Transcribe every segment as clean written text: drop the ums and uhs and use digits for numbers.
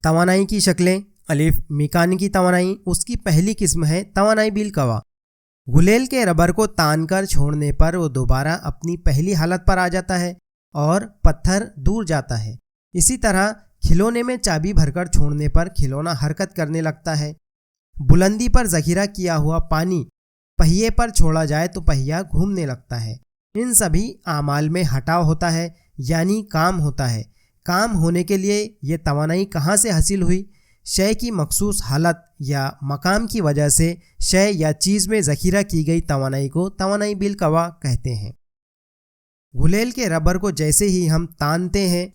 توانائی کی شکلیں۔ الف، میکانیکی توانائی، اس کی پہلی قسم ہے توانائی بالقوا۔ غلیل کے ربر کو تان کر چھوڑنے پر وہ دوبارہ اپنی پہلی حالت پر آ جاتا ہے اور پتھر دور جاتا ہے۔ اسی طرح کھلونے میں چابی بھر کر چھوڑنے پر کھلونا حرکت کرنے لگتا ہے۔ بلندی پر ذخیرہ کیا ہوا پانی پہیے پر چھوڑا جائے تو پہیا گھومنے لگتا ہے۔ ان سبھی اعمال میں ہٹاؤ ہوتا ہے، یعنی کام ہوتا ہے۔ کام ہونے کے لیے یہ توانائی کہاں سے حاصل ہوئی؟ شے کی مخصوص حالت یا مقام کی وجہ سے شے یا چیز میں ذخیرہ کی گئی توانائی کو توانائی بالقوا کہتے ہیں۔ غلیل کے ربر کو جیسے ہی ہم تانتے ہیں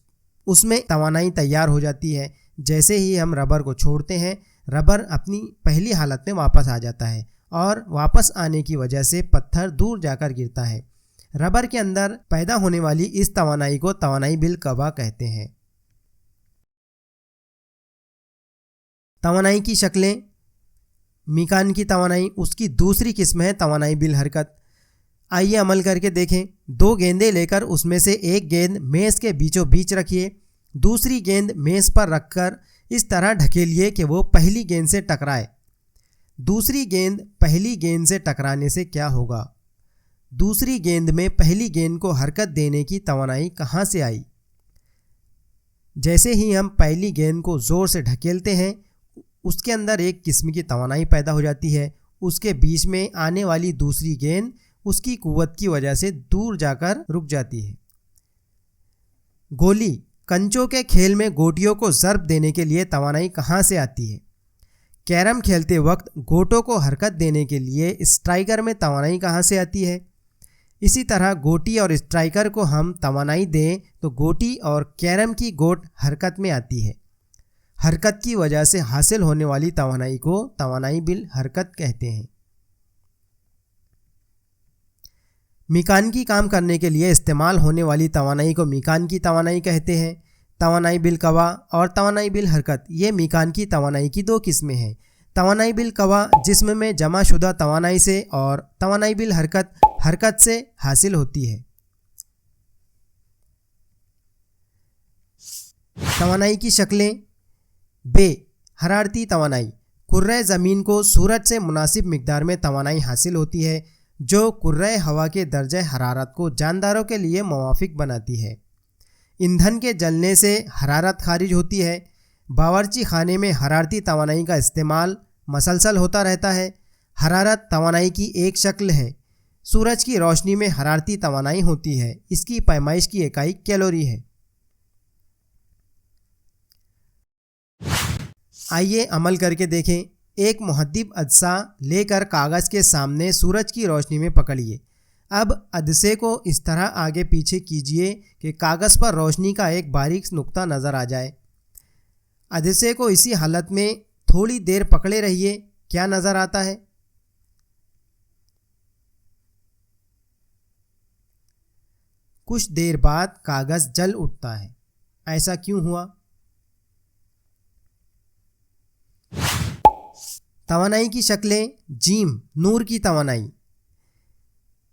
اس میں توانائی تیار ہو جاتی ہے۔ جیسے ہی ہم ربر کو چھوڑتے ہیں ربر اپنی پہلی حالت میں واپس آ جاتا ہے اور واپس آنے کی وجہ سے پتھر دور جا کر گرتا ہے۔ ربر کے اندر پیدا ہونے والی اس توانائی کو توانائی بالقوا کہتے ہیں۔ توانائی کی شکلیں۔ میکانیکی توانائی، اس کی دوسری قسم ہے توانائی بالحرکت۔ آئیے عمل کر کے دیکھیں۔ 2 گیندیں لے کر اس میں سے ایک گیند میز کے بیچوں بیچ رکھیے، دوسری گیند میز پر رکھ کر اس طرح ڈھکیلیے کہ وہ پہلی گیند سے ٹکرائے۔ دوسری گیند پہلی گیند سے ٹکرانے سے کیا ہوگا؟ دوسری گیند میں پہلی گیند کو حرکت دینے کی توانائی کہاں سے آئی؟ جیسے ہی ہم پہلی گیند کو زور سے ڈھکیلتے ہیں اس کے اندر ایک قسم کی توانائی پیدا ہو جاتی ہے۔ اس کے بیچ میں آنے والی دوسری گیند اس کی قوت کی وجہ سے دور جا کر رک جاتی ہے۔ گولی، کنچوں کے کھیل میں گوٹیوں کو ضرب دینے کے لیے توانائی کہاں سے آتی ہے؟ کیرم کھیلتے وقت گوٹوں کو حرکت دینے کے لیے اسٹرائکر میں توانائی کہاں سے آتی ہے؟ اسی طرح گوٹی اور اسٹرائکر کو ہم توانائی دیں تو گوٹی اور کیرم کی گوٹ حرکت میں آتی ہے۔ حرکت کی وجہ سے حاصل ہونے والی توانائی کو توانائی بالحرکت کہتے ہیں۔ میکانیکی کام کرنے کے لیے استعمال ہونے والی توانائی کو میکانیکی توانائی کہتے ہیں۔ توانائی بالقوا اور توانائی بالحرکت، یہ میکانیکی توانائی کی 2 قسمیں ہیں۔ توانائی بالقوا جسم میں جمع شدہ توانائی سے اور توانائی بالحرکت حرکت سے حاصل ہوتی ہے۔ توانائی کی شکلیں۔ بے، حرارتی توانائی، کرۂ زمین کو سورج سے مناسب مقدار میں توانائی حاصل ہوتی ہے جو کرۂ ہوا کے درجہ حرارت کو جانداروں کے لیے موافق بناتی ہے۔ ایندھن کے جلنے سے حرارت خارج ہوتی ہے۔ باورچی خانے میں حرارتی توانائی کا استعمال مسلسل ہوتا رہتا ہے۔ حرارت توانائی کی ایک شکل ہے۔ سورج کی روشنی میں حرارتی توانائی ہوتی ہے۔ اس کی پیمائش کی اکائی کیلوری ہے۔ آئیے عمل کر کے دیکھیں۔ ایک محدب عدسہ لے کر کاغذ کے سامنے سورج کی روشنی میں پکڑیے۔ اب عدسے کو اس طرح آگے پیچھے کیجیے کہ کاغذ پر روشنی کا ایک باریک نقطہ نظر آ جائے۔ عدسے کو اسی حالت میں تھوڑی دیر پکڑے رہیے۔ کیا نظر آتا ہے؟ کچھ دیر بعد کاغذ جل اٹھتا ہے۔ ایسا کیوں ہوا؟ توانائی کی شکلیں۔ جیم، نور کی توانائی۔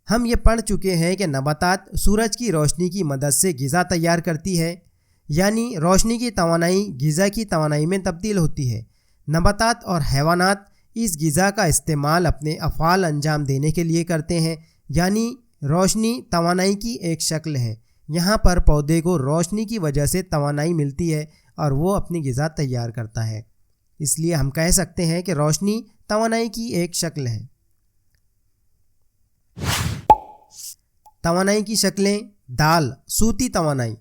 ہم یہ پڑھ چکے ہیں کہ نباتات سورج کی روشنی کی مدد سے غذا تیار کرتی ہے، یعنی روشنی کی توانائی غذا کی توانائی میں تبدیل ہوتی ہے۔ نباتات اور حیوانات اس غذا کا استعمال اپنے افعال انجام دینے کے لیے کرتے ہیں، یعنی روشنی توانائی کی ایک شکل ہے۔ یہاں پر پودے کو روشنی کی وجہ سے توانائی ملتی ہے اور وہ اپنی غذا تیار کرتا ہے۔ اس لیے ہم کہہ سکتے ہیں کہ روشنی توانائی کی ایک شکل ہے۔ توانائی کی شکلیں۔ دال، صوتی توانائی،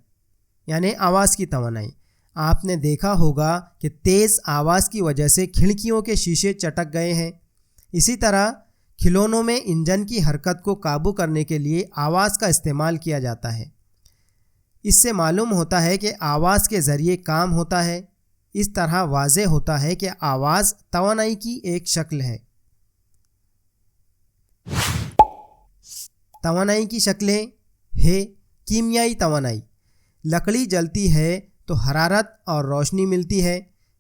یعنی آواز کی توانائی۔ آپ نے دیکھا ہوگا کہ تیز آواز کی وجہ سے کھڑکیوں کے شیشے چٹک گئے ہیں۔ اسی طرح کھلونوں میں انجن کی حرکت کو قابو کرنے کے لیے آواز کا استعمال کیا جاتا ہے۔ اس سے معلوم ہوتا ہے کہ آواز کے ذریعے کام ہوتا ہے۔ اس طرح واضح ہوتا ہے کہ آواز توانائی کی ایک شکل ہے۔ توانائی کی شکلیں ہے۔ کیمیائی توانائی، لکڑی جلتی ہے تو حرارت اور روشنی ملتی ہے۔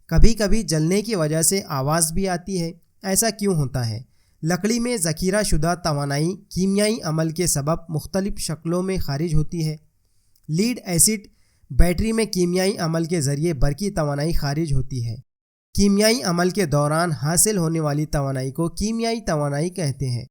کبھی کبھی جلنے کی وجہ سے آواز بھی آتی ہے۔ ایسا کیوں ہوتا ہے؟ لکڑی میں ذخیرہ شدہ توانائی کیمیائی عمل کے سبب مختلف شکلوں میں خارج ہوتی ہے۔ لیڈ ایسڈ بیٹری میں کیمیائی عمل کے ذریعے برقی توانائی خارج ہوتی ہے۔ کیمیائی عمل کے دوران حاصل ہونے والی توانائی کو کیمیائی توانائی کہتے ہیں۔